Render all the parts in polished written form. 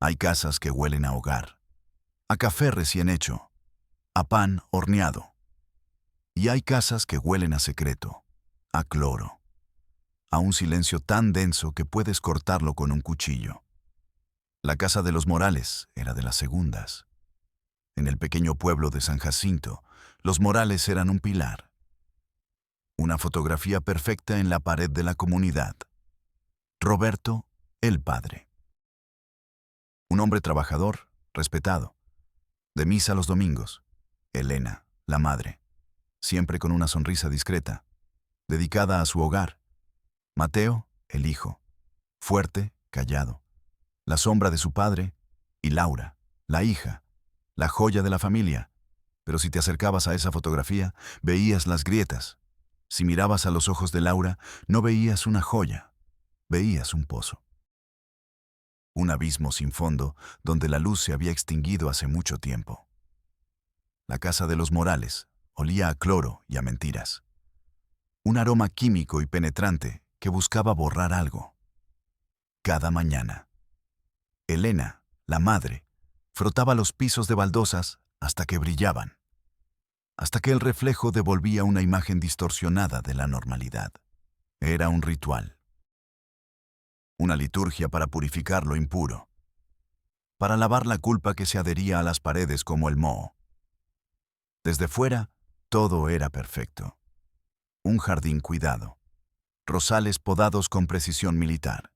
Hay casas que huelen a hogar, a café recién hecho, a pan horneado. Y hay casas que huelen a secreto, a cloro, a un silencio tan denso que puedes cortarlo con un cuchillo. La casa de los Morales era de las segundas. En el pequeño pueblo de San Jacinto, los Morales eran un pilar. Una fotografía perfecta en la pared de la comunidad. Roberto, el padre. Un hombre trabajador, respetado. De misa los domingos. Elena, la madre. Siempre con una sonrisa discreta, dedicada a su hogar. Mateo, el hijo. Fuerte, callado. La sombra de su padre. Y Laura, la hija. La joya de la familia. Pero si te acercabas a esa fotografía, veías las grietas. Si mirabas a los ojos de Laura, no veías una joya, veías un pozo. Un abismo sin fondo donde la luz se había extinguido hace mucho tiempo. La casa de los Morales olía a cloro y a mentiras. Un aroma químico y penetrante que buscaba borrar algo. Cada mañana. Elena, la madre, frotaba los pisos de baldosas hasta que brillaban. Hasta que el reflejo devolvía una imagen distorsionada de la normalidad. Era un ritual. Una liturgia para purificar lo impuro. Para lavar la culpa que se adhería a las paredes como el moho. Desde fuera, todo era perfecto. Un jardín cuidado. Rosales podados con precisión militar.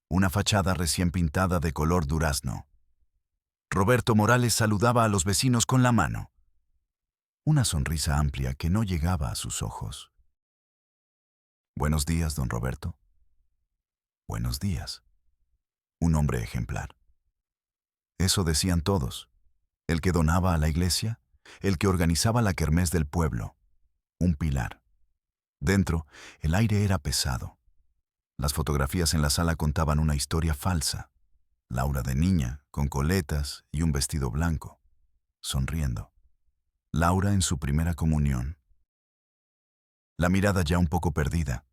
Una fachada recién pintada de color durazno. Roberto Morales saludaba a los vecinos con la mano. Una sonrisa amplia que no llegaba a sus ojos. Buenos días, don Roberto. Buenos días. Un hombre ejemplar. Eso decían todos. El que donaba a la iglesia, el que organizaba la kermés del pueblo. Un pilar. Dentro, el aire era pesado. Las fotografías en la sala contaban una historia falsa. Laura de niña, con coletas y un vestido blanco, sonriendo. Laura en su primera comunión. La mirada ya un poco perdida.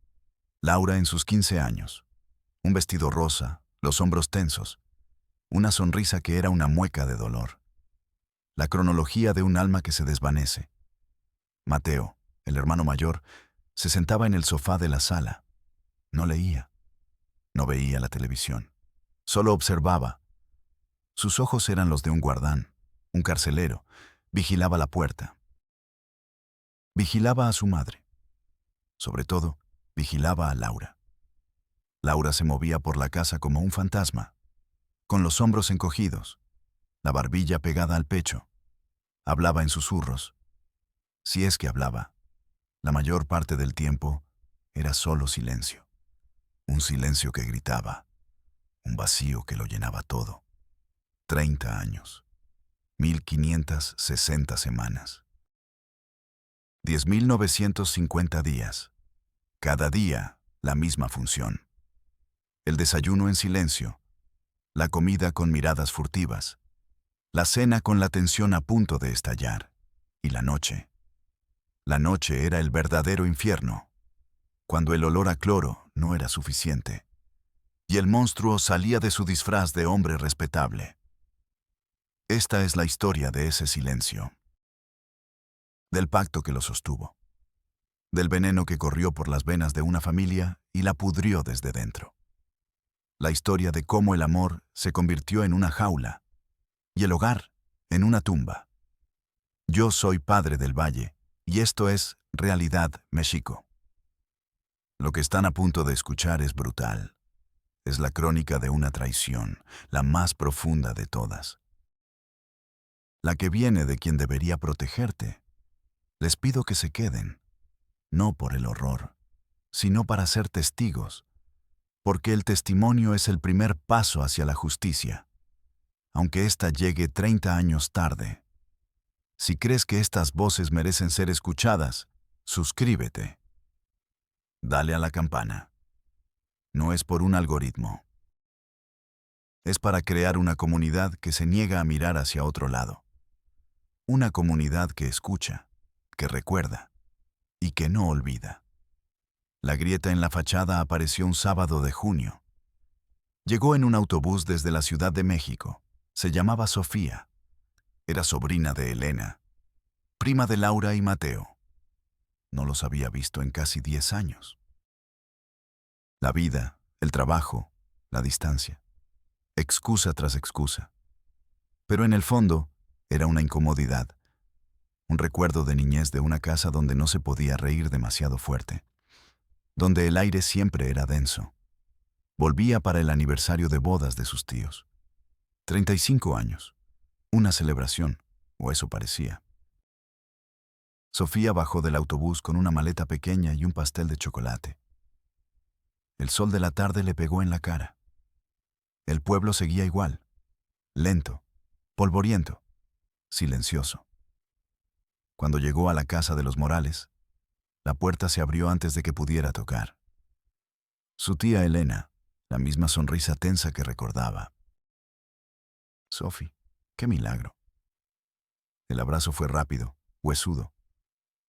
Laura en sus 15 años. Un vestido rosa, los hombros tensos. Una sonrisa que era una mueca de dolor. La cronología de un alma que se desvanece. Mateo, el hermano mayor, se sentaba en el sofá de la sala. No leía. No veía la televisión. Solo observaba. Sus ojos eran los de un guardán, un carcelero. Vigilaba la puerta. Vigilaba a su madre. Sobre todo, vigilaba a Laura. Laura se movía por la casa como un fantasma, con los hombros encogidos, la barbilla pegada al pecho. Hablaba en susurros. Si es que hablaba, la mayor parte del tiempo era solo silencio. Un silencio que gritaba, un vacío que lo llenaba todo. 30 años. 1560 semanas. 10.950 días. Cada día, la misma función. El desayuno en silencio. La comida con miradas furtivas. La cena con la tensión a punto de estallar. Y la noche. La noche era el verdadero infierno. Cuando el olor a cloro no era suficiente. Y el monstruo salía de su disfraz de hombre respetable. Esta es la historia de ese silencio. Del pacto que lo sostuvo. Del veneno que corrió por las venas de una familia y la pudrió desde dentro. La historia de cómo el amor se convirtió en una jaula y el hogar en una tumba. Yo soy padre del Valle y esto es Realidad México. Lo que están a punto de escuchar es brutal. Es la crónica de una traición, la más profunda de todas. La que viene de quien debería protegerte. Les pido que se queden, no por el horror, sino para ser testigos, porque el testimonio es el primer paso hacia la justicia, aunque ésta llegue 30 años tarde. Si crees que estas voces merecen ser escuchadas, suscríbete. Dale a la campana. No es por un algoritmo. Es para crear una comunidad que se niega a mirar hacia otro lado. Una comunidad que escucha, que recuerda y que no olvida. La grieta en la fachada apareció un sábado de junio. Llegó en un autobús desde la Ciudad de México. Se llamaba Sofía. Era sobrina de Elena, prima de Laura y Mateo. No los había visto en casi 10 años. La vida, el trabajo, la distancia. Excusa tras excusa. Pero en el fondo, era una incomodidad. Un recuerdo de niñez de una casa donde no se podía reír demasiado fuerte. Donde el aire siempre era denso. Volvía para el aniversario de bodas de sus tíos. 35 años. Una celebración, o eso parecía. Sofía bajó del autobús con una maleta pequeña y un pastel de chocolate. El sol de la tarde le pegó en la cara. El pueblo seguía igual, lento, polvoriento, silencioso. Cuando llegó a la casa de los Morales, la puerta se abrió antes de que pudiera tocar. Su tía Elena, la misma sonrisa tensa que recordaba. Sophie, qué milagro. El abrazo fue rápido, huesudo,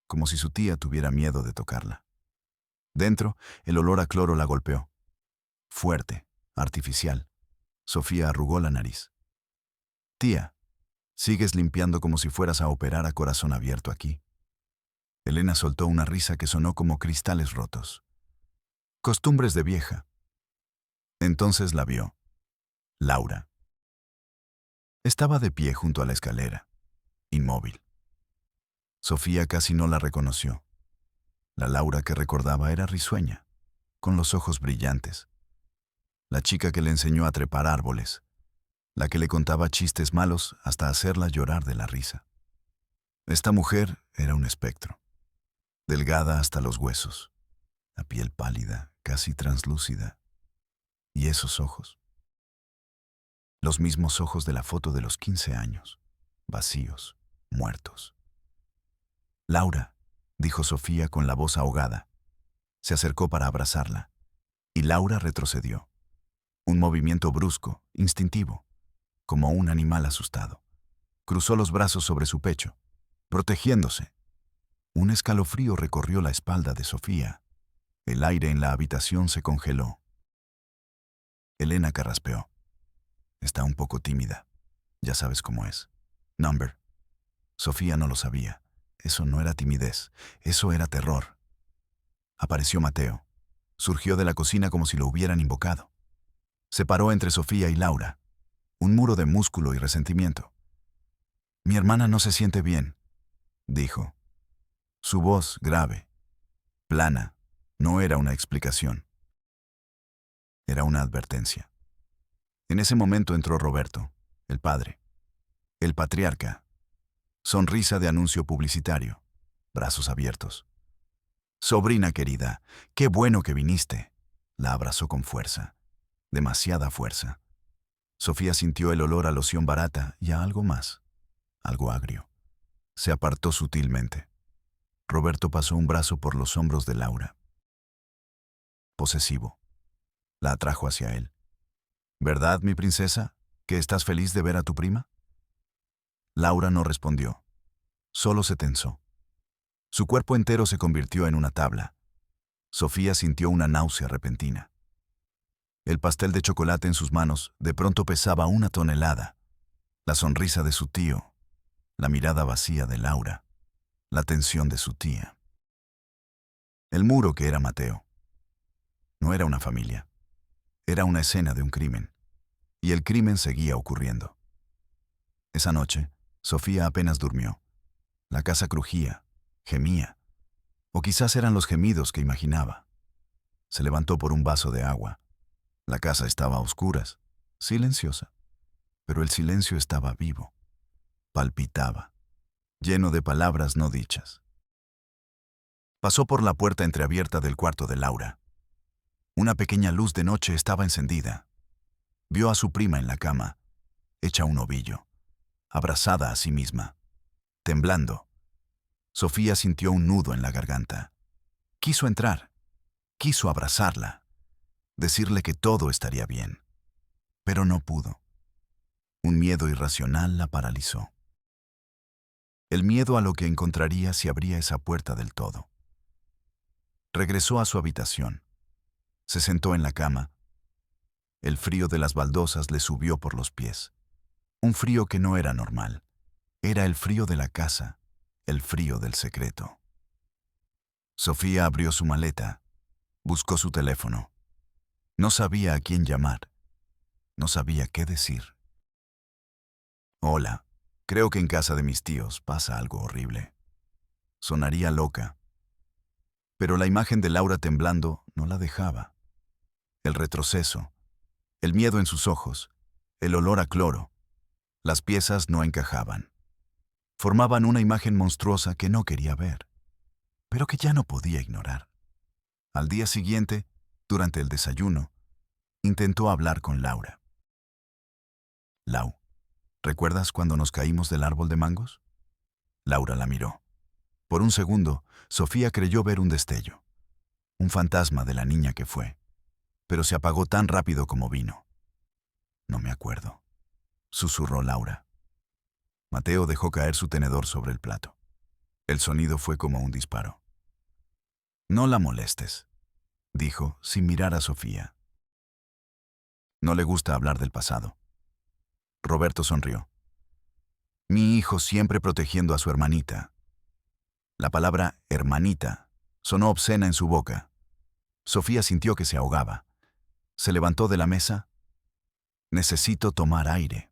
como si su tía tuviera miedo de tocarla. Dentro, el olor a cloro la golpeó. Fuerte, artificial. Sofía arrugó la nariz. Tía, sigues limpiando como si fueras a operar a corazón abierto aquí. Elena soltó una risa que sonó como cristales rotos. Costumbres de vieja. Entonces la vio. Laura. Estaba de pie junto a la escalera, inmóvil. Sofía casi no la reconoció. La Laura que recordaba era risueña, con los ojos brillantes. La chica que le enseñó a trepar árboles, la que le contaba chistes malos hasta hacerla llorar de la risa. Esta mujer era un espectro, delgada hasta los huesos, la piel pálida, casi translúcida. ¿Y esos ojos? Los mismos ojos de la foto de los 15 años, vacíos, muertos. Laura, dijo Sofía con la voz ahogada. Se acercó para abrazarla, y Laura retrocedió. Un movimiento brusco, instintivo, como un animal asustado. Cruzó los brazos sobre su pecho, protegiéndose. Un escalofrío recorrió la espalda de Sofía. El aire en la habitación se congeló. Elena carraspeó. Está un poco tímida. Ya sabes cómo es. Number. Sofía no lo sabía. Eso no era timidez, eso era terror. Apareció Mateo. Surgió de la cocina como si lo hubieran invocado. Se paró entre Sofía y Laura. Un muro de músculo y resentimiento. Mi hermana no se siente bien, dijo. Su voz, grave, plana, no era una explicación. Era una advertencia. En ese momento entró Roberto, el padre, el patriarca. Sonrisa de anuncio publicitario, brazos abiertos. Sobrina querida, qué bueno que viniste. La abrazó con fuerza, demasiada fuerza. Sofía sintió el olor a loción barata y a algo más, algo agrio. Se apartó sutilmente. Roberto pasó un brazo por los hombros de Laura. Posesivo. La atrajo hacia él. ¿Verdad, mi princesa, que estás feliz de ver a tu prima? Laura no respondió. Solo se tensó. Su cuerpo entero se convirtió en una tabla. Sofía sintió una náusea repentina. El pastel de chocolate en sus manos de pronto pesaba 1 tonelada. La sonrisa de su tío, la mirada vacía de Laura, la tensión de su tía. El muro que era Mateo. No era una familia. Era una escena de un crimen. Y el crimen seguía ocurriendo. Esa noche, Sofía apenas durmió. La casa crujía, gemía. O quizás eran los gemidos que imaginaba. Se levantó por un vaso de agua. La casa estaba a oscuras, silenciosa. Pero el silencio estaba vivo. Palpitaba, lleno de palabras no dichas. Pasó por la puerta entreabierta del cuarto de Laura. Una pequeña luz de noche estaba encendida. Vio a su prima en la cama, hecha un ovillo, abrazada a sí misma, temblando. Sofía sintió un nudo en la garganta. Quiso entrar, quiso abrazarla, decirle que todo estaría bien, pero no pudo. Un miedo irracional la paralizó. El miedo a lo que encontraría si abría esa puerta del todo. Regresó a su habitación. Se sentó en la cama. El frío de las baldosas le subió por los pies. Un frío que no era normal. Era el frío de la casa, el frío del secreto. Sofía abrió su maleta, buscó su teléfono. No sabía a quién llamar, no sabía qué decir. Hola, creo que en casa de mis tíos pasa algo horrible. Sonaría loca. Pero la imagen de Laura temblando no la dejaba. El retroceso, el miedo en sus ojos, el olor a cloro. Las piezas no encajaban. Formaban una imagen monstruosa que no quería ver, pero que ya no podía ignorar. Al día siguiente, durante el desayuno, intentó hablar con Laura. Lau, ¿recuerdas cuando nos caímos del árbol de mangos? Laura la miró. Por un segundo, Sofía creyó ver un destello, un fantasma de la niña que fue, pero se apagó tan rápido como vino. No me acuerdo, susurró Laura. Mateo dejó caer su tenedor sobre el plato. El sonido fue como un disparo. No la molestes, dijo sin mirar a Sofía. No le gusta hablar del pasado. Roberto sonrió. Mi hijo siempre protegiendo a su hermanita. La palabra hermanita sonó obscena en su boca. Sofía sintió que se ahogaba. Se levantó de la mesa. Necesito tomar aire.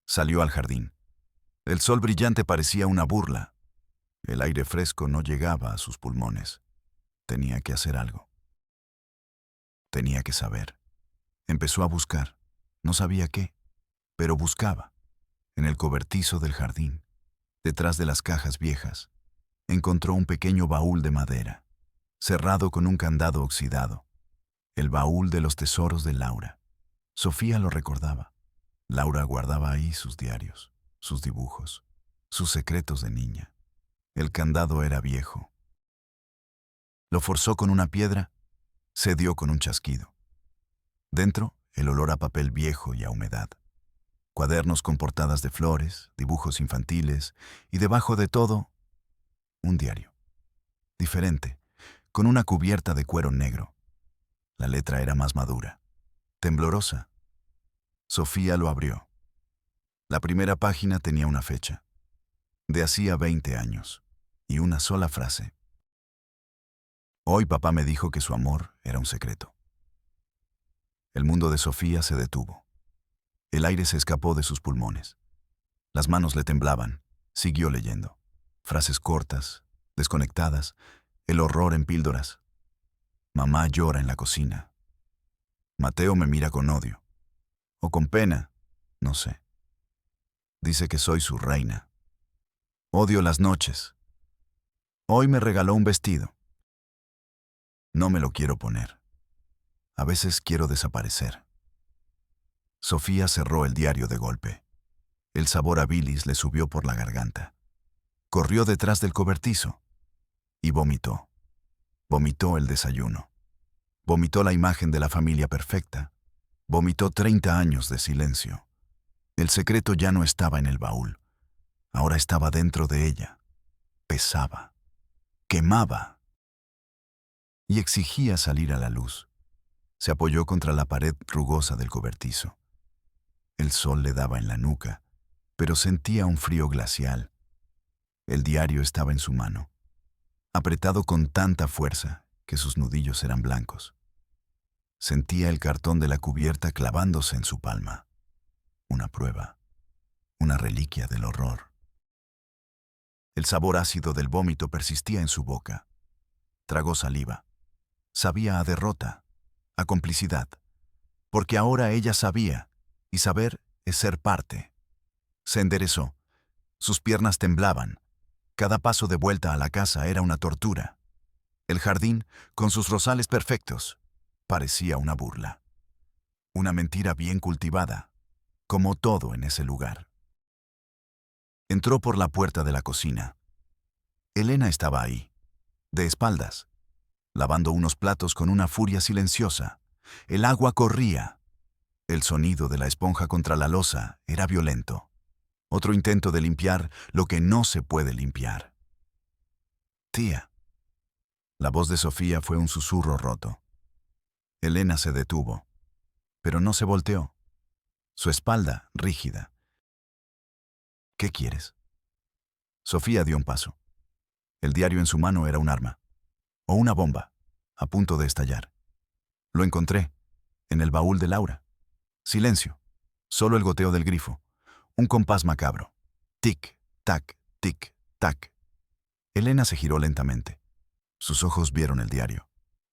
Salió al jardín. El sol brillante parecía una burla. El aire fresco no llegaba a sus pulmones. Tenía que hacer algo. Tenía que saber. Empezó a buscar. No sabía qué, pero buscaba. En el cobertizo del jardín, detrás de las cajas viejas, encontró un pequeño baúl de madera, cerrado con un candado oxidado. El baúl de los tesoros de Laura. Sofía lo recordaba. Laura guardaba ahí sus diarios, sus dibujos, sus secretos de niña. El candado era viejo. Lo forzó con una piedra, se dio con un chasquido. Dentro, el olor a papel viejo y a humedad. Cuadernos con portadas de flores, dibujos infantiles, y debajo de todo, un diario. Diferente, con una cubierta de cuero negro. La letra era más madura, temblorosa. Sofía lo abrió. La primera página tenía una fecha, de hacía 20 años, y una sola frase. Hoy papá me dijo que su amor era un secreto. El mundo de Sofía se detuvo. El aire se escapó de sus pulmones. Las manos le temblaban. Siguió leyendo. Frases cortas, desconectadas, el horror en píldoras. Mamá llora en la cocina. Mateo me mira con odio. O con pena, no sé. Dice que soy su reina. Odio las noches. Hoy me regaló un vestido. No me lo quiero poner. A veces quiero desaparecer. Sofía cerró el diario de golpe. El sabor a bilis le subió por la garganta. Corrió detrás del cobertizo y vomitó. Vomitó el desayuno. Vomitó la imagen de la familia perfecta. Vomitó 30 años de silencio. El secreto ya no estaba en el baúl. Ahora estaba dentro de ella. Pesaba. Quemaba. Y exigía salir a la luz. Se apoyó contra la pared rugosa del cobertizo. El sol le daba en la nuca, pero sentía un frío glacial. El diario estaba en su mano, apretado con tanta fuerza que sus nudillos eran blancos. Sentía el cartón de la cubierta clavándose en su palma. Una prueba, una reliquia del horror. El sabor ácido del vómito persistía en su boca. Tragó saliva. Sabía a derrota, a complicidad, porque ahora ella sabía, y saber es ser parte. Se enderezó. Sus piernas temblaban. Cada paso de vuelta a la casa era una tortura. El jardín, con sus rosales perfectos, parecía una burla. Una mentira bien cultivada, como todo en ese lugar. Entró por la puerta de la cocina. Elena estaba ahí, de espaldas, lavando unos platos con una furia silenciosa. El agua corría. El sonido de la esponja contra la loza era violento. Otro intento de limpiar lo que no se puede limpiar. Tía. La voz de Sofía fue un susurro roto. Elena se detuvo. pero no se volteó. Su espalda, rígida. ¿Qué quieres? Sofía dio un paso. El diario en su mano era un arma. O una bomba, a punto de estallar. Lo encontré, en el baúl de Laura. Silencio. Solo el goteo del grifo. Un compás macabro. Tic, tac, tic, tac. Elena se giró lentamente. Sus ojos vieron el diario.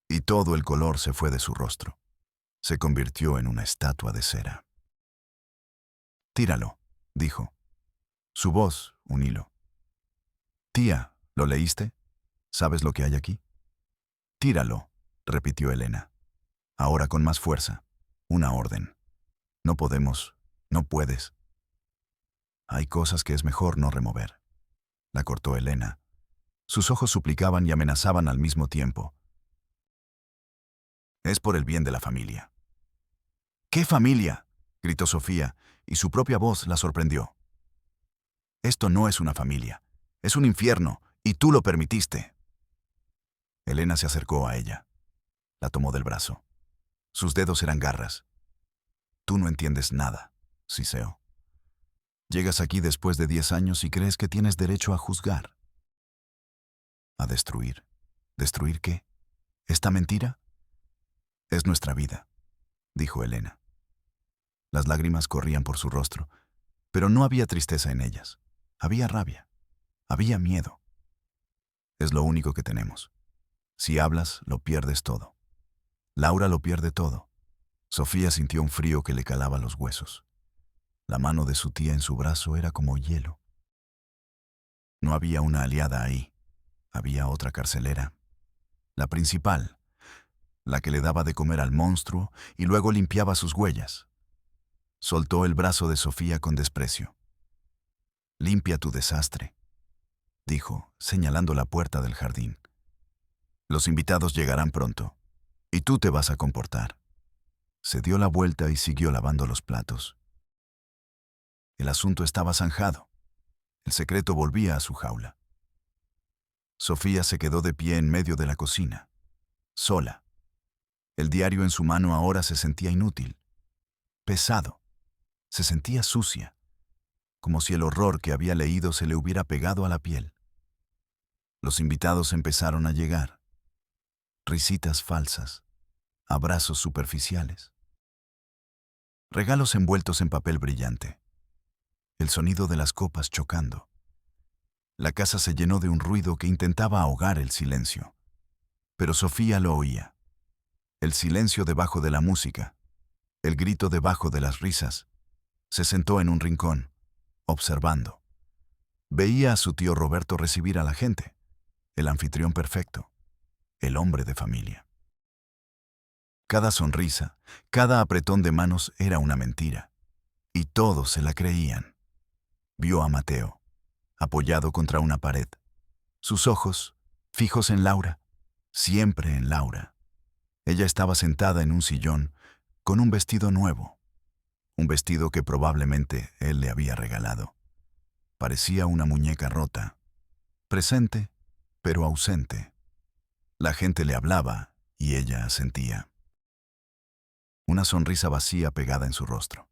Y todo el color se fue de su rostro. Se convirtió en una estatua de cera. Tíralo, dijo. Su voz, un hilo. Tía, ¿lo leíste? ¿Sabes lo que hay aquí? Tíralo, repitió Elena. Ahora con más fuerza. Una orden. No podemos, no puedes. Hay cosas que es mejor no remover. La cortó Elena. Sus ojos suplicaban y amenazaban al mismo tiempo. Es por el bien de la familia. ¿Qué familia? Gritó Sofía, y su propia voz la sorprendió. Esto no es una familia. Es un infierno, y tú lo permitiste. Elena se acercó a ella. La tomó del brazo. Sus dedos eran garras. Tú no entiendes nada, siseó. Llegas aquí después de 10 años y crees que tienes derecho a juzgar. A destruir. ¿Destruir qué? ¿Esta mentira? Es nuestra vida, dijo Elena. Las lágrimas corrían por su rostro, pero no había tristeza en ellas. Había rabia. Había miedo. Es lo único que tenemos. Si hablas, lo pierdes todo. Laura lo pierde todo. Sofía sintió un frío que le calaba los huesos. La mano de su tía en su brazo era como hielo. No había una aliada ahí. Había otra carcelera. La principal, la que le daba de comer al monstruo y luego limpiaba sus huellas. Soltó el brazo de Sofía con desprecio. Limpia tu desastre, dijo, señalando la puerta del jardín. Los invitados llegarán pronto, y tú te vas a comportar. Se dio la vuelta y siguió lavando los platos. El asunto estaba zanjado. El secreto volvía a su jaula. Sofía se quedó de pie en medio de la cocina, sola. El diario en su mano ahora se sentía inútil, pesado. Se sentía sucia, como si el horror que había leído se le hubiera pegado a la piel. Los invitados empezaron a llegar. Risitas falsas, abrazos superficiales. Regalos envueltos en papel brillante. El sonido de las copas chocando. La casa se llenó de un ruido que intentaba ahogar el silencio. Pero Sofía lo oía. El silencio debajo de la música, el grito debajo de las risas. Se sentó en un rincón, observando. Veía a su tío Roberto recibir a la gente, el anfitrión perfecto, el hombre de familia. Cada sonrisa, cada apretón de manos era una mentira, y todos se la creían. Vio a Mateo, apoyado contra una pared, sus ojos fijos en Laura, siempre en Laura. Ella estaba sentada en un sillón con un vestido nuevo, un vestido que probablemente él le había regalado. Parecía una muñeca rota, presente, pero ausente. La gente le hablaba y ella asentía. Una sonrisa vacía pegada en su rostro.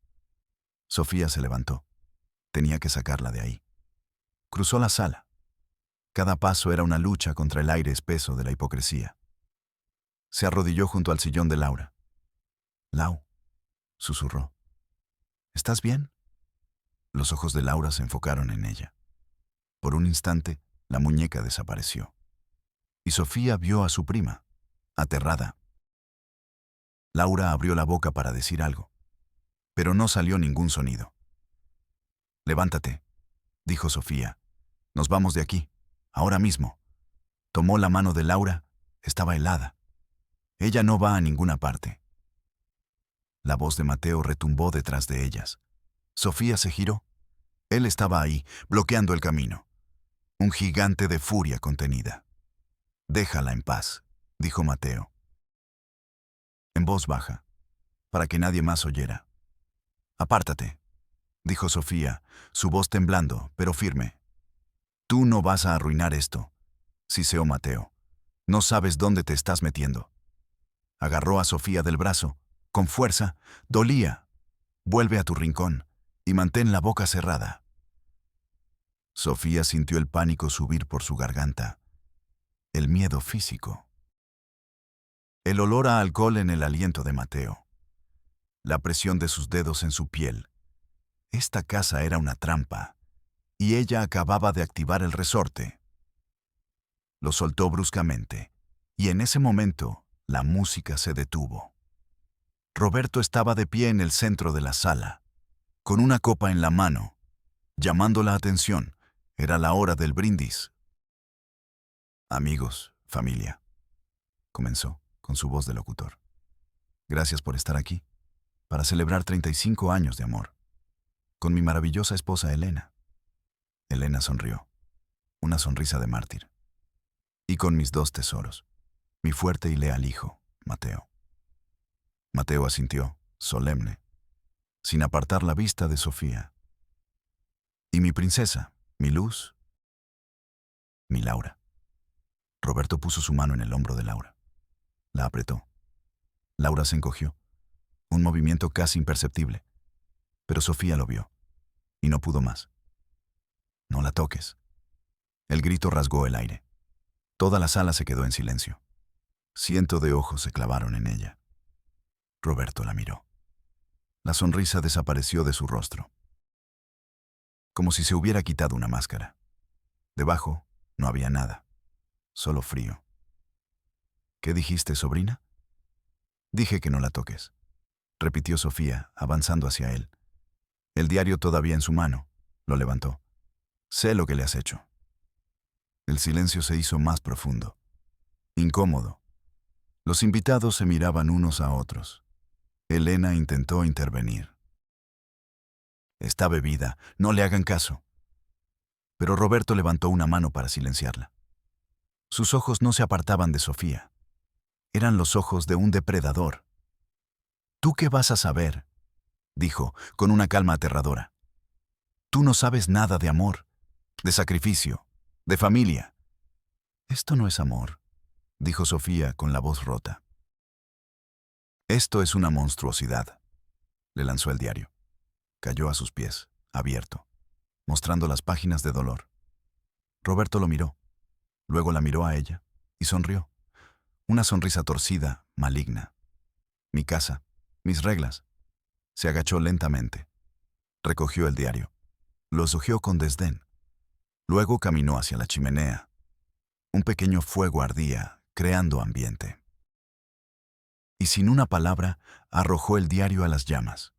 Sofía se levantó. Tenía que sacarla de ahí. Cruzó la sala. Cada paso era una lucha contra el aire espeso de la hipocresía. Se arrodilló junto al sillón de Laura. «Lau», susurró. «¿Estás bien?» Los ojos de Laura se enfocaron en ella. Por un instante, la muñeca desapareció. Y Sofía vio a su prima, aterrada. Laura abrió la boca para decir algo, pero no salió ningún sonido. «Levántate», dijo Sofía. «Nos vamos de aquí, ahora mismo». Tomó la mano de Laura, estaba helada. «Ella no va a ninguna parte». La voz de Mateo retumbó detrás de ellas. Sofía se giró. Él estaba ahí, bloqueando el camino. Un gigante de furia contenida. «Déjala en paz», dijo Mateo. En voz baja, para que nadie más oyera. «Apártate», dijo Sofía, su voz temblando, pero firme. «Tú no vas a arruinar esto», siseó Mateo. «No sabes dónde te estás metiendo». Agarró a Sofía del brazo, con fuerza, dolía. Vuelve a tu rincón y mantén la boca cerrada. Sofía sintió el pánico subir por su garganta, el miedo físico. El olor a alcohol en el aliento de Mateo. La presión de sus dedos en su piel. Esta casa era una trampa, y ella acababa de activar el resorte. Lo soltó bruscamente, y en ese momento la música se detuvo. Roberto estaba de pie en el centro de la sala, con una copa en la mano, llamando la atención. Era la hora del brindis. Amigos, familia, comenzó con su voz de locutor. Gracias por estar aquí, para celebrar 35 años de amor, con mi maravillosa esposa Elena. Elena sonrió, una sonrisa de mártir. Y con mis dos tesoros, mi fuerte y leal hijo, Mateo. Mateo asintió, solemne, sin apartar la vista de Sofía. Y mi princesa, mi luz, mi Laura. Roberto puso su mano en el hombro de Laura. La apretó. Laura se encogió, un movimiento casi imperceptible. Pero Sofía lo vio, y no pudo más. No la toques. El grito rasgó el aire. Toda la sala se quedó en silencio. Cientos de ojos se clavaron en ella. Roberto la miró. La sonrisa desapareció de su rostro, como si se hubiera quitado una máscara. Debajo no había nada, solo frío. ¿Qué dijiste, sobrina? Dije que no la toques, repitió Sofía, avanzando hacia él. El diario todavía en su mano, lo levantó. Sé lo que le has hecho. El silencio se hizo más profundo, incómodo. Los invitados se miraban unos a otros. Elena intentó intervenir. Está bebida, no le hagan caso. Pero Roberto levantó una mano para silenciarla. Sus ojos no se apartaban de Sofía. Eran los ojos de un depredador. ¿Tú qué vas a saber?, dijo, con una calma aterradora. Tú no sabes nada de amor, de sacrificio, de familia. Esto no es amor, dijo Sofía con la voz rota. Esto es una monstruosidad, le lanzó el diario. Cayó a sus pies, abierto, mostrando las páginas de dolor. Roberto lo miró, luego la miró a ella y sonrió. Una sonrisa torcida, maligna. Mi casa, mis reglas. Se agachó lentamente. Recogió el diario. Lo hojeó con desdén. Luego caminó hacia la chimenea. Un pequeño fuego ardía, creando ambiente. Y sin una palabra, arrojó el diario a las llamas.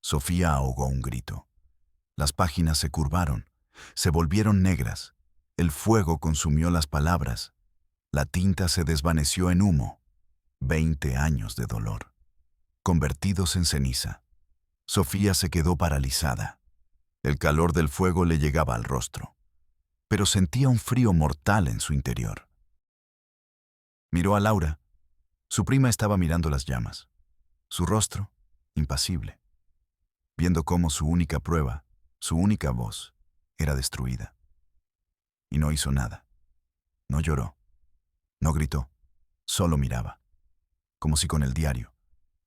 Sofía ahogó un grito. Las páginas se curvaron, se volvieron negras. El fuego consumió las palabras. La tinta se desvaneció en humo. 20 años de dolor, convertidos en ceniza. Sofía se quedó paralizada. El calor del fuego le llegaba al rostro, pero sentía un frío mortal en su interior. Miró a Laura. Su prima estaba mirando las llamas. Su rostro, impasible, viendo cómo su única prueba, su única voz, era destruida. Y no hizo nada. No lloró. No gritó. Solo miraba. Como si con el diario,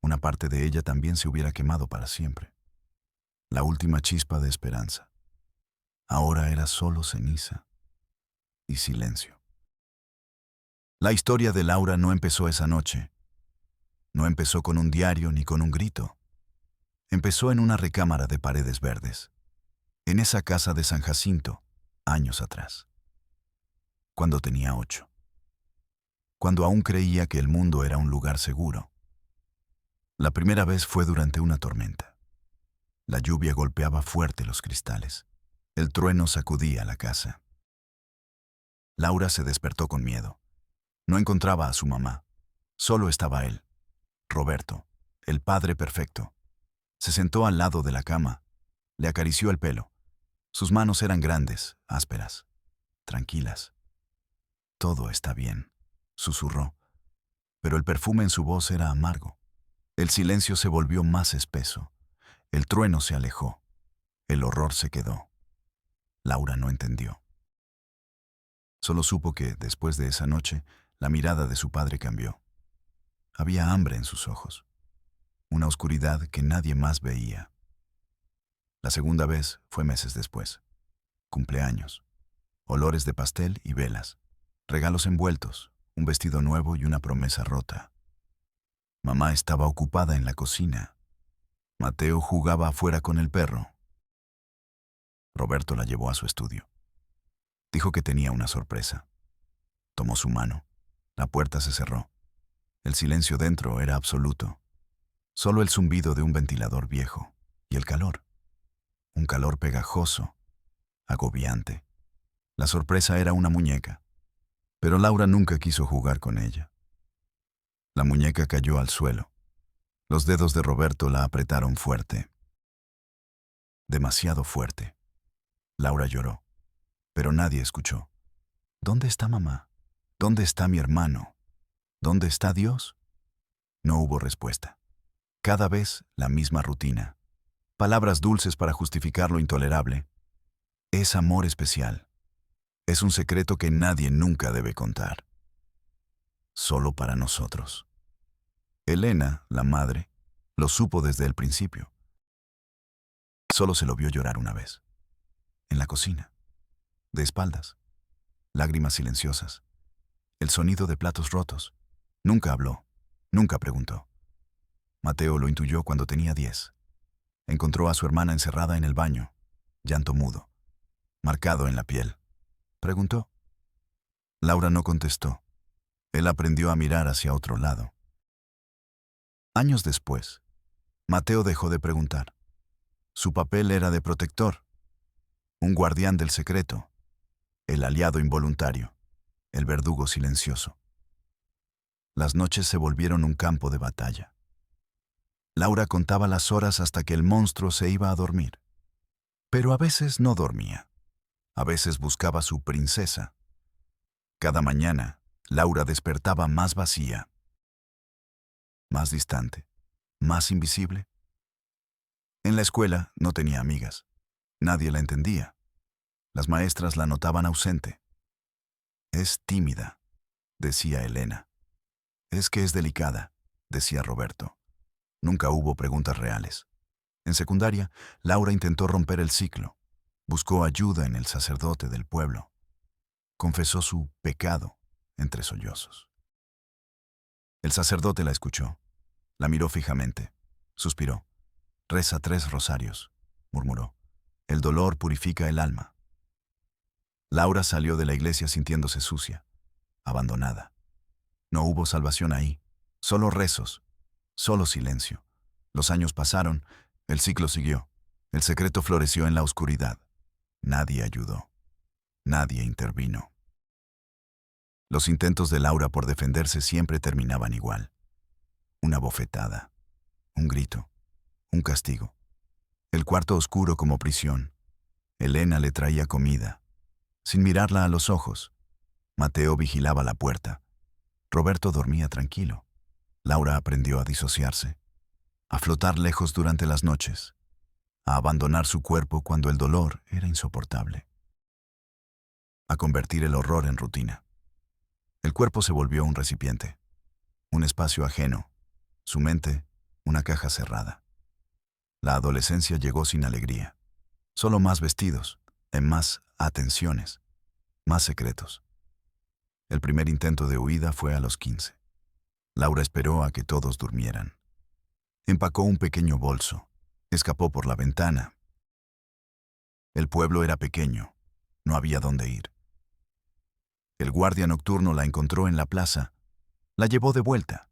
una parte de ella también se hubiera quemado para siempre. La última chispa de esperanza. Ahora era solo ceniza y silencio. La historia de Laura no empezó esa noche. No empezó con un diario ni con un grito. Empezó en una recámara de paredes verdes, en esa casa de San Jacinto, años atrás. Cuando tenía 8. Cuando aún creía que el mundo era un lugar seguro. La primera vez fue durante una tormenta. La lluvia golpeaba fuerte los cristales. El trueno sacudía la casa. Laura se despertó con miedo. No encontraba a su mamá. Solo estaba él, Roberto, el padre perfecto. Se sentó al lado de la cama. Le acarició el pelo. Sus manos eran grandes, ásperas, tranquilas. Todo está bien, susurró. Pero el perfume en su voz era amargo. El silencio se volvió más espeso. El trueno se alejó. El horror se quedó. Laura no entendió. Solo supo que, después de esa noche, la mirada de su padre cambió. Había hambre en sus ojos. una oscuridad que nadie más veía. La segunda vez fue meses después. Cumpleaños, olores de pastel y velas, regalos envueltos, un vestido nuevo y una promesa rota. Mamá estaba ocupada en la cocina. Mateo jugaba afuera con el perro. Roberto la llevó a su estudio. Dijo que tenía una sorpresa. Tomó su mano. La puerta se cerró. El silencio dentro era absoluto. Solo el zumbido de un ventilador viejo y el calor. Un calor pegajoso, agobiante. La sorpresa era una muñeca, pero Laura nunca quiso jugar con ella. La muñeca cayó al suelo. Los dedos de Roberto la apretaron fuerte. Demasiado fuerte. Laura lloró, pero nadie escuchó. ¿Dónde está mamá? ¿Dónde está mi hermano? ¿Dónde está Dios? No hubo respuesta. Cada vez la misma rutina. Palabras dulces para justificar lo intolerable. Es amor especial. Es un secreto que nadie nunca debe contar. Solo para nosotros. Elena, la madre, lo supo desde el principio. Solo se lo vio llorar una vez. En la cocina. De espaldas. Lágrimas silenciosas. El sonido de platos rotos. Nunca habló. Nunca preguntó. Mateo lo intuyó cuando tenía 10. Encontró a su hermana encerrada en el baño. Llanto mudo. Marcado en la piel. Preguntó. Laura no contestó. Él aprendió a mirar hacia otro lado. Años después, Mateo dejó de preguntar. Su papel era de protector, un guardián del secreto, el aliado involuntario, el verdugo silencioso. Las noches se volvieron un campo de batalla. Laura contaba las horas hasta que el monstruo se iba a dormir. Pero a veces no dormía. A veces buscaba su princesa. Cada mañana, Laura despertaba más vacía, más distante, más invisible. En la escuela no tenía amigas. Nadie la entendía. Las maestras la notaban ausente. Es tímida, decía Elena. Es que es delicada, decía Roberto. Nunca hubo preguntas reales. En secundaria, Laura intentó romper el ciclo. Buscó ayuda en el sacerdote del pueblo. Confesó su pecado entre sollozos. El sacerdote la escuchó. La miró fijamente. Suspiró. Reza 3 rosarios, murmuró. El dolor purifica el alma. Laura salió de la iglesia sintiéndose sucia, abandonada. No hubo salvación ahí, solo rezos, solo silencio. Los años pasaron, el ciclo siguió. El secreto floreció en la oscuridad. Nadie ayudó. Nadie intervino. Los intentos de Laura por defenderse siempre terminaban igual. Una bofetada, un grito, un castigo. El cuarto oscuro como prisión. Elena le traía comida, sin mirarla a los ojos. Mateo vigilaba la puerta. Roberto dormía tranquilo. Laura aprendió a disociarse, a flotar lejos durante las noches, a abandonar su cuerpo cuando el dolor era insoportable, a convertir el horror en rutina. El cuerpo se volvió un recipiente, un espacio ajeno, su mente una caja cerrada. La adolescencia llegó sin alegría, solo más vestidos, en más atenciones, más secretos. El primer intento de huida fue a los 15. Laura esperó a que todos durmieran. Empacó un pequeño bolso, escapó por la ventana. El pueblo era pequeño, no había dónde ir. El guardia nocturno la encontró en la plaza, la llevó de vuelta.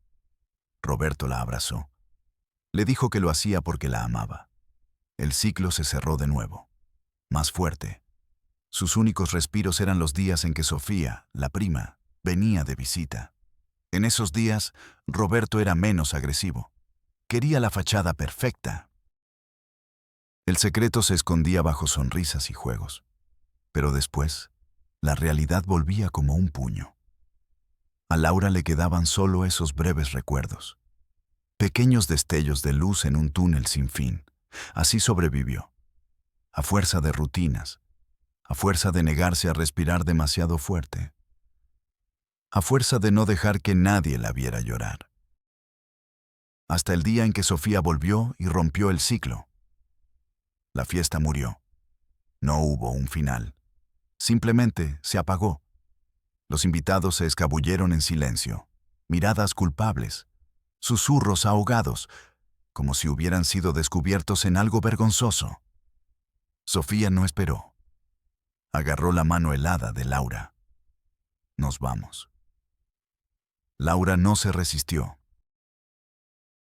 Roberto la abrazó. Le dijo que lo hacía porque la amaba. El ciclo se cerró de nuevo, más fuerte. Sus únicos respiros eran los días en que Sofía, la prima, venía de visita. En esos días, Roberto era menos agresivo. Quería la fachada perfecta. El secreto se escondía bajo sonrisas y juegos. Pero después, la realidad volvía como un puño. A Laura le quedaban solo esos breves recuerdos. Pequeños destellos de luz en un túnel sin fin. Así sobrevivió. A fuerza de rutinas. A fuerza de negarse a respirar demasiado fuerte. A fuerza de no dejar que nadie la viera llorar. hasta el día en que Sofía volvió y rompió el ciclo. La fiesta murió. No hubo un final. Simplemente se apagó. Los invitados se escabulleron en silencio, miradas culpables, susurros ahogados, como si hubieran sido descubiertos en algo vergonzoso. Sofía no esperó. Agarró la mano helada de Laura. Nos vamos. Laura no se resistió.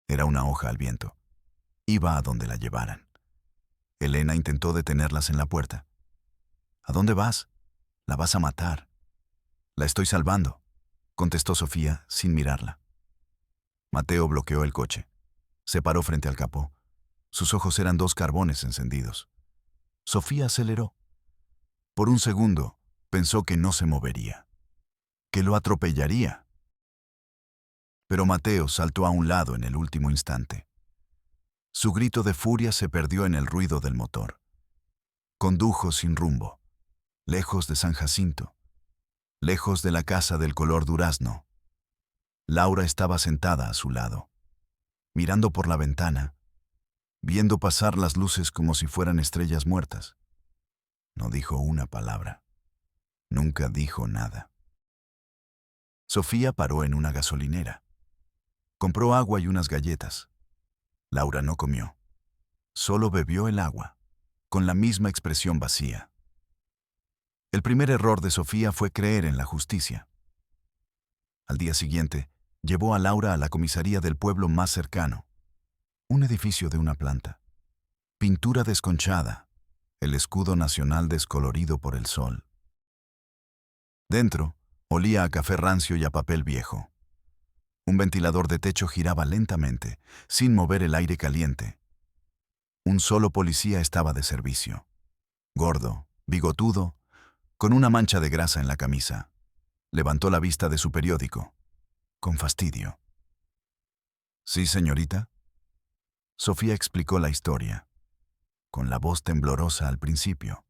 Era una hoja al viento. Iba a donde la llevaran. Elena intentó detenerlas en la puerta. ¿A dónde vas? La vas a matar. La estoy salvando, contestó Sofía sin mirarla. Mateo bloqueó el coche. Se paró frente al capó. Sus ojos eran dos carbones encendidos. Sofía aceleró. Por un segundo, pensó que no se movería, que lo atropellaría. Pero Mateo saltó a un lado en el último instante. Su grito de furia se perdió en el ruido del motor. Condujo sin rumbo, lejos de San Jacinto, lejos de la casa del color durazno. Laura estaba sentada a su lado, mirando por la ventana, viendo pasar las luces como si fueran estrellas muertas. No dijo una palabra. Nunca dijo nada. Sofía paró en una gasolinera. Compró agua y unas galletas. Laura no comió. Solo bebió el agua, con la misma expresión vacía. El primer error de Sofía fue creer en la justicia. Al día siguiente, llevó a Laura a la comisaría del pueblo más cercano. Un edificio de una planta. Pintura desconchada. El escudo nacional descolorido por el sol. Dentro, olía a café rancio y a papel viejo. Un ventilador de techo giraba lentamente, sin mover el aire caliente. Un solo policía estaba de servicio. Gordo, bigotudo, con una mancha de grasa en la camisa. Levantó la vista de su periódico, con fastidio. «¿Sí, señorita?» Sofía explicó la historia, con la voz temblorosa al principio.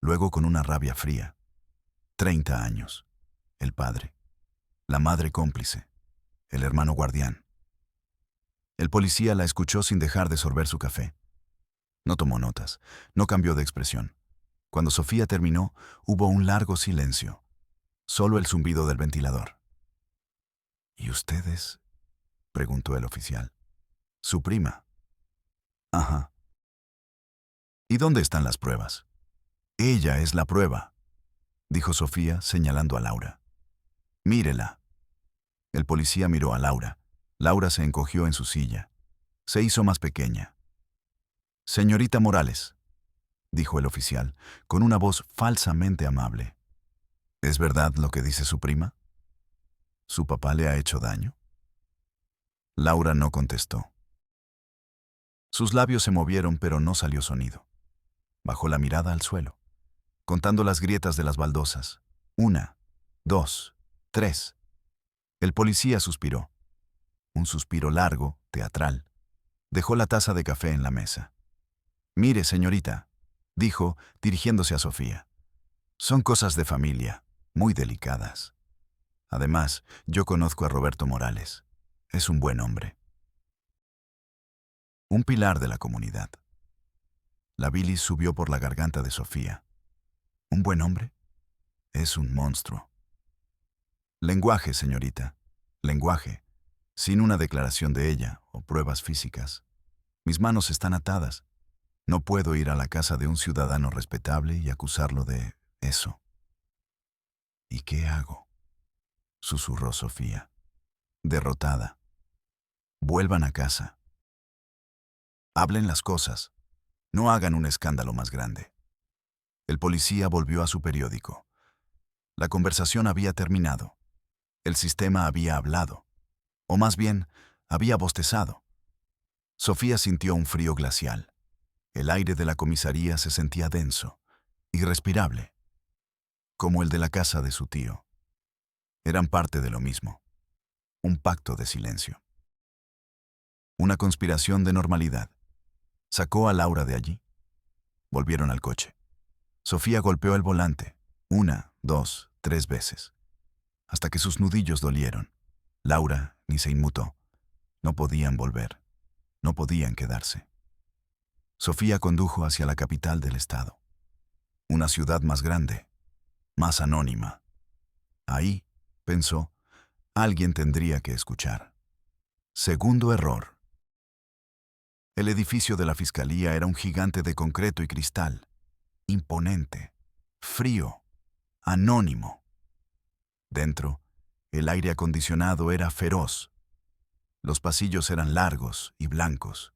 Luego con una rabia fría. 30 años. El padre. La madre cómplice. El hermano guardián. El policía la escuchó sin dejar de sorber su café. No tomó notas, no cambió de expresión. Cuando Sofía terminó, hubo un largo silencio. Solo el zumbido del ventilador. «¿Y ustedes?», preguntó el oficial. «Su prima». «Ajá». «¿Y dónde están las pruebas?» «Ella es la prueba», dijo Sofía señalando a Laura. «Mírela». El policía miró a Laura. Laura se encogió en su silla. Se hizo más pequeña. «Señorita Morales», dijo el oficial, con una voz falsamente amable. «¿Es verdad lo que dice su prima? ¿Su papá le ha hecho daño?» Laura no contestó. Sus labios se movieron, pero no salió sonido. Bajó la mirada al suelo, contando las grietas de las baldosas. 1, 2, 3. El policía suspiró. Un suspiro largo, teatral. Dejó la taza de café en la mesa. «Mire, señorita», dijo, dirigiéndose a Sofía. «Son cosas de familia, muy delicadas. Además, yo conozco a Roberto Morales. Es un buen hombre. Un pilar de la comunidad». La bilis subió por la garganta de Sofía. ¿Un buen hombre? Es un monstruo. Lenguaje, señorita. Lenguaje. Sin una declaración de ella o pruebas físicas. Mis manos están atadas. No puedo ir a la casa de un ciudadano respetable y acusarlo de eso. ¿Y qué hago?, susurró Sofía, derrotada. Vuelvan a casa. Hablen las cosas. No hagan un escándalo más grande. El policía volvió a su periódico. La conversación había terminado. El sistema había hablado. O más bien, había bostezado. Sofía sintió un frío glacial. El aire de la comisaría se sentía denso, irrespirable, como el de la casa de su tío. Eran parte de lo mismo. Un pacto de silencio. Una conspiración de normalidad. Sacó a Laura de allí. Volvieron al coche. Sofía golpeó el volante, 1, 2, 3 veces, hasta que sus nudillos dolieron. Laura ni se inmutó. No podían volver, no podían quedarse. Sofía condujo hacia la capital del estado, una ciudad más grande, más anónima. Ahí, pensó, alguien tendría que escuchar. Segundo error. El edificio de la fiscalía era un gigante de concreto y cristal, imponente, frío, anónimo. Dentro, el aire acondicionado era feroz. Los pasillos eran largos y blancos.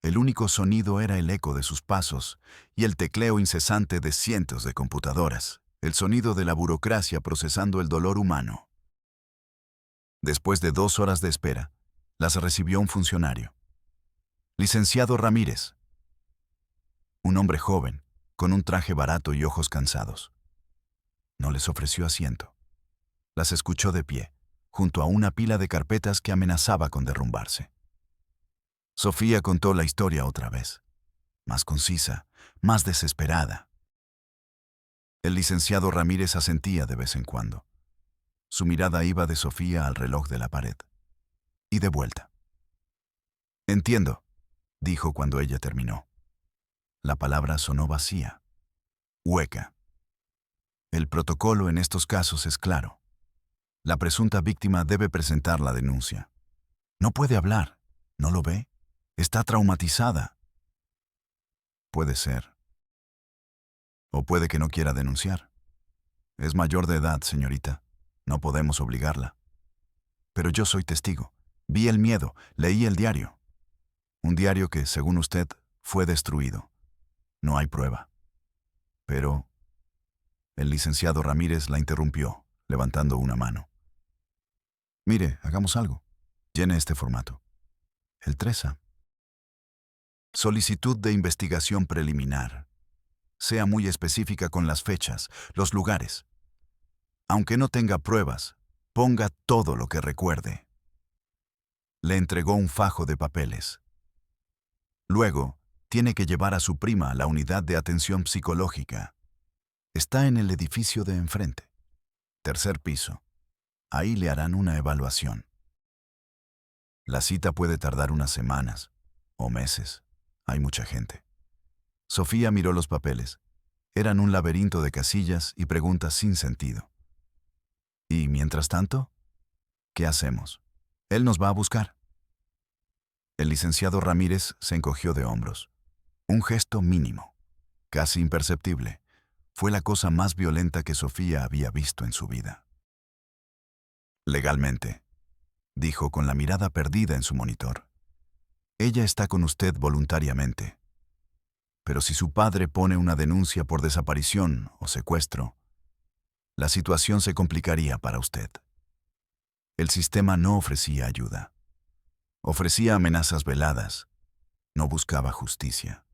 El único sonido era el eco de sus pasos y el tecleo incesante de cientos de computadoras, el sonido de la burocracia procesando el dolor humano. Después de 2 horas de espera, las recibió un funcionario. Licenciado Ramírez. Un hombre joven, con un traje barato y ojos cansados. No les ofreció asiento. Las escuchó de pie, junto a una pila de carpetas que amenazaba con derrumbarse. Sofía contó la historia otra vez, más concisa, más desesperada. El licenciado Ramírez asentía de vez en cuando. Su mirada iba de Sofía al reloj de la pared. Y de vuelta. Entiendo, dijo cuando ella terminó. La palabra sonó vacía, hueca. El protocolo en estos casos es claro. La presunta víctima debe presentar la denuncia. No puede hablar, ¿no lo ve? Está traumatizada. Puede ser. O puede que no quiera denunciar. Es mayor de edad, señorita. No podemos obligarla. Pero yo soy testigo. Vi el miedo, leí el diario. Un diario que, según usted, fue destruido. No hay prueba. Pero... El licenciado Ramírez la interrumpió, levantando una mano. Mire, hagamos algo. Llene este formato. El 3A. Solicitud de investigación preliminar. Sea muy específica con las fechas, los lugares. Aunque no tenga pruebas, ponga todo lo que recuerde. Le entregó un fajo de papeles. Luego, tiene que llevar a su prima a la unidad de atención psicológica. Está en el edificio de enfrente. 3er piso. Ahí le harán una evaluación. La cita puede tardar unas semanas o meses. Hay mucha gente. Sofía miró los papeles. Eran un laberinto de casillas y preguntas sin sentido. ¿Y mientras tanto? ¿Qué hacemos? Él nos va a buscar. El licenciado Ramírez se encogió de hombros. Un gesto mínimo, casi imperceptible, fue la cosa más violenta que Sofía había visto en su vida. Legalmente, dijo con la mirada perdida en su monitor. Ella está con usted voluntariamente. Pero si su padre pone una denuncia por desaparición o secuestro, la situación se complicaría para usted. El sistema no ofrecía ayuda. Ofrecía amenazas veladas. No buscaba justicia.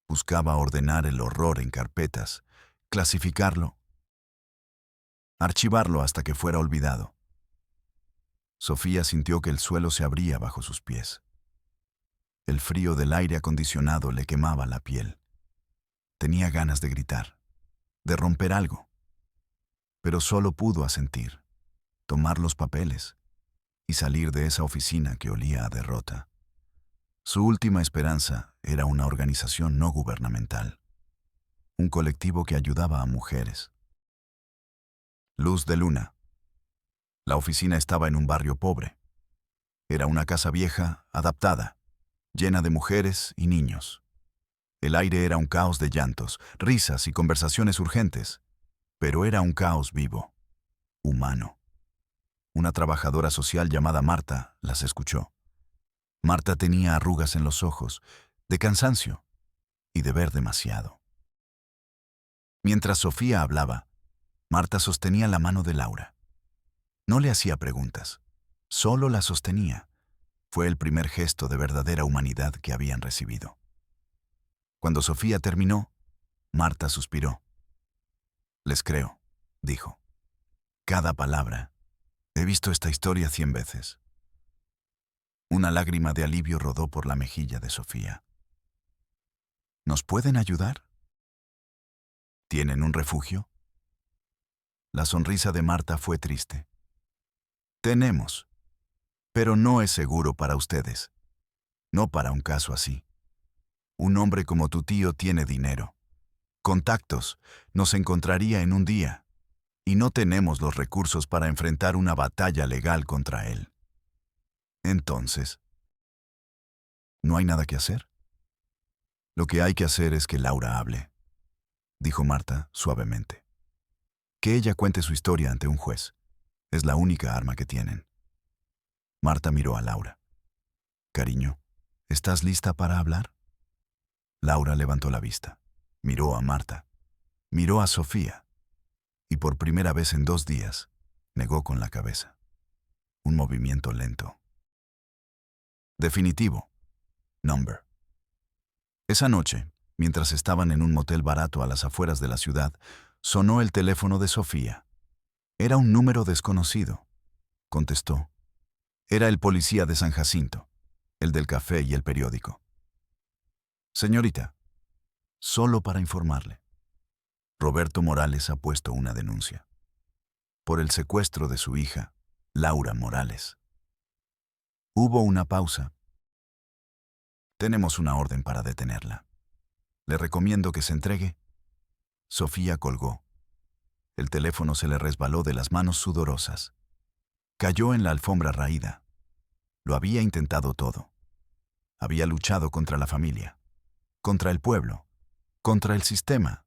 Buscaba ordenar el horror en carpetas, clasificarlo, archivarlo hasta que fuera olvidado. Sofía sintió que el suelo se abría bajo sus pies. El frío del aire acondicionado le quemaba la piel. Tenía ganas de gritar, de romper algo, pero solo pudo asentir, tomar los papeles y salir de esa oficina que olía a derrota. Su última esperanza era una organización no gubernamental, un colectivo que ayudaba a mujeres. Luz de luna. La oficina estaba en un barrio pobre. Era una casa vieja, adaptada, llena de mujeres y niños. El aire era un caos de llantos, risas y conversaciones urgentes, pero era un caos vivo, humano. Una trabajadora social llamada Marta las escuchó. Marta tenía arrugas en los ojos, de cansancio y de ver demasiado. Mientras Sofía hablaba, Marta sostenía la mano de Laura. No le hacía preguntas, solo la sostenía. Fue el primer gesto de verdadera humanidad que habían recibido. Cuando Sofía terminó, Marta suspiró. Les creo, dijo. Cada palabra. He visto esta historia 100 veces. Una lágrima de alivio rodó por la mejilla de Sofía. ¿Nos pueden ayudar? ¿Tienen un refugio? La sonrisa de Marta fue triste. Tenemos. Pero no es seguro para ustedes. No para un caso así. Un hombre como tu tío tiene dinero, contactos, nos encontraría en un día. Y no tenemos los recursos para enfrentar una batalla legal contra él. Entonces, ¿no hay nada que hacer? Lo que hay que hacer es que Laura hable, dijo Marta suavemente. Que ella cuente su historia ante un juez. Es la única arma que tienen. Marta miró a Laura. Cariño, ¿estás lista para hablar? Laura levantó la vista. Miró a Marta. Miró a Sofía. Y por primera vez en 2 días, negó con la cabeza. Un movimiento lento. Definitivo. Number. Esa noche, mientras estaban en un motel barato a las afueras de la ciudad, sonó el teléfono de Sofía. Era un número desconocido. Contestó. Era el policía de San Jacinto, el del café y el periódico. Señorita, solo para informarle, Roberto Morales ha puesto una denuncia por el secuestro de su hija, Laura Morales. Hubo una pausa. Tenemos una orden para detenerla. Le recomiendo que se entregue. Sofía colgó. El teléfono se le resbaló de las manos sudorosas. Cayó en la alfombra raída. Lo había intentado todo. Había luchado contra la familia, contra el pueblo, contra el sistema.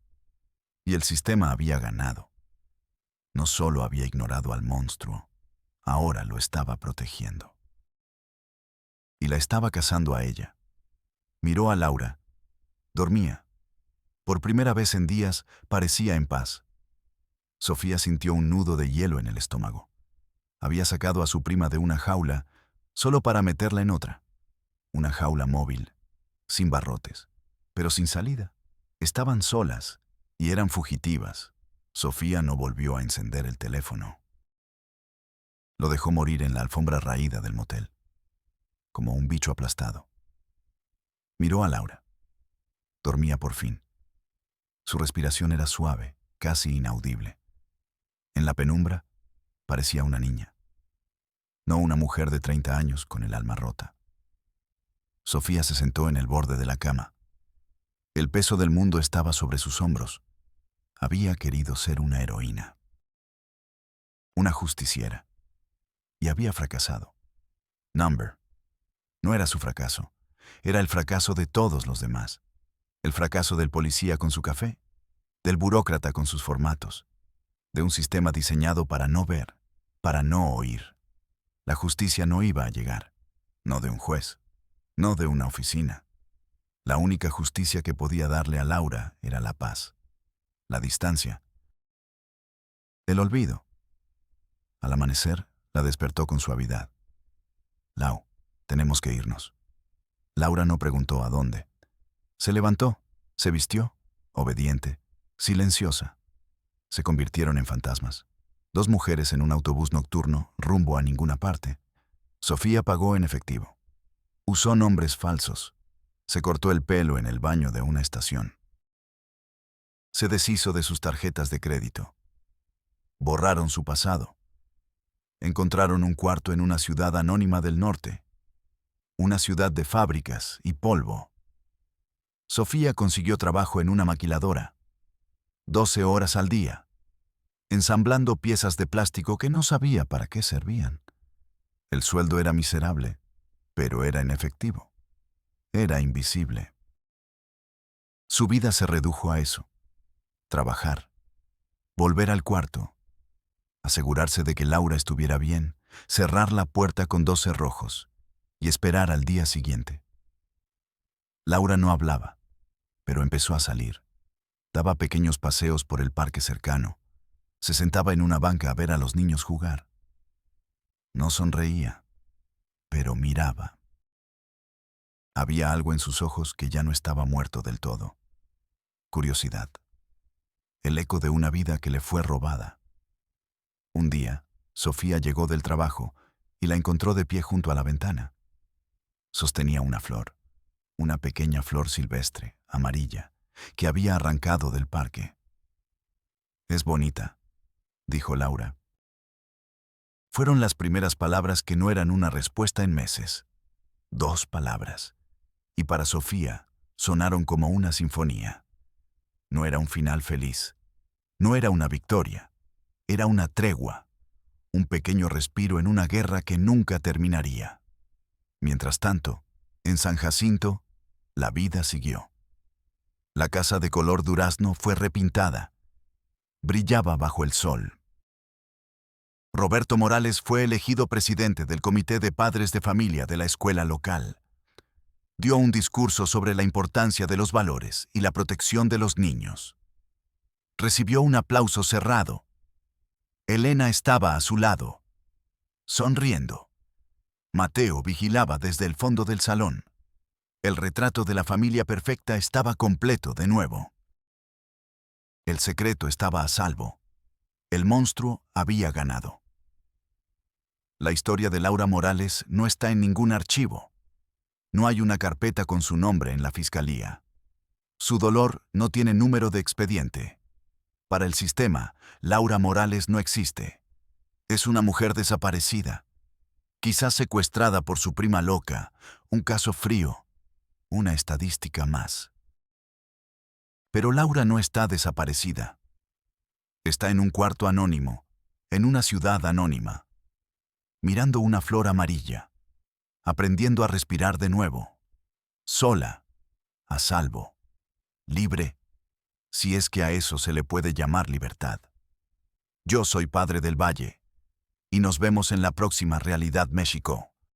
Y el sistema había ganado. No solo había ignorado al monstruo, ahora lo estaba protegiendo. Y la estaba cazando a ella. Miró a Laura. Dormía. Por primera vez en días parecía en paz. Sofía sintió un nudo de hielo en el estómago. Había sacado a su prima de una jaula solo para meterla en otra. Una jaula móvil, sin barrotes, pero sin salida. Estaban solas y eran fugitivas. Sofía no volvió a encender el teléfono. Lo dejó morir en la alfombra raída del motel, como un bicho aplastado. Miró a Laura. Dormía por fin. Su respiración era suave, casi inaudible. En la penumbra, parecía una niña. No una mujer de 30 años con el alma rota. Sofía se sentó en el borde de la cama. El peso del mundo estaba sobre sus hombros. Había querido ser una heroína, una justiciera, y había fracasado. Number. No era su fracaso, era el fracaso de todos los demás. El fracaso del policía con su café, del burócrata con sus formatos, de un sistema diseñado para no ver, para no oír. La justicia no iba a llegar, no de un juez, no de una oficina. La única justicia que podía darle a Laura era la paz, la distancia, el olvido. Al amanecer, la despertó con suavidad. Lau, tenemos que irnos. Laura no preguntó a dónde. Se levantó, se vistió, obediente, silenciosa. Se convirtieron en fantasmas. 2 mujeres en un autobús nocturno, rumbo a ninguna parte. Sofía pagó en efectivo. Usó nombres falsos. Se cortó el pelo en el baño de una estación. Se deshizo de sus tarjetas de crédito. Borraron su pasado. Encontraron un cuarto en una ciudad anónima del norte. Una ciudad de fábricas y polvo. Sofía consiguió trabajo en una maquiladora. 12 horas al día, ensamblando piezas de plástico que no sabía para qué servían. El sueldo era miserable, pero era en efectivo. Era invisible. Su vida se redujo a eso. Trabajar. Volver al cuarto. Asegurarse de que Laura estuviera bien. Cerrar la puerta con 2 cerrojos. Y esperar al día siguiente. Laura no hablaba, pero empezó a salir. Daba pequeños paseos por el parque cercano. Se sentaba en una banca a ver a los niños jugar. No sonreía, pero miraba. Había algo en sus ojos que ya no estaba muerto del todo. Curiosidad. El eco de una vida que le fue robada. Un día, Sofía llegó del trabajo y la encontró de pie junto a la ventana. Sostenía una flor, una pequeña flor silvestre, amarilla, que había arrancado del parque. Es bonita, dijo Laura. Fueron las primeras palabras que no eran una respuesta en meses. 2 palabras. Y para Sofía, sonaron como una sinfonía. No era un final feliz. No era una victoria. Era una tregua. Un pequeño respiro en una guerra que nunca terminaría. Mientras tanto, en San Jacinto, la vida siguió. La casa de color durazno fue repintada. Brillaba bajo el sol. Roberto Morales fue elegido presidente del Comité de Padres de Familia de la escuela local. Dio un discurso sobre la importancia de los valores y la protección de los niños. Recibió un aplauso cerrado. Elena estaba a su lado, sonriendo. Mateo vigilaba desde el fondo del salón. El retrato de la familia perfecta estaba completo de nuevo. El secreto estaba a salvo. El monstruo había ganado. La historia de Laura Morales no está en ningún archivo. No hay una carpeta con su nombre en la fiscalía. Su dolor no tiene número de expediente. Para el sistema, Laura Morales no existe. Es una mujer desaparecida. Quizás secuestrada por su prima loca, un caso frío, una estadística más. Pero Laura no está desaparecida. Está en un cuarto anónimo, en una ciudad anónima, mirando una flor amarilla, aprendiendo a respirar de nuevo, sola, a salvo, libre, si es que a eso se le puede llamar libertad. Yo soy Padre del Valle, y nos vemos en la próxima Realidad México.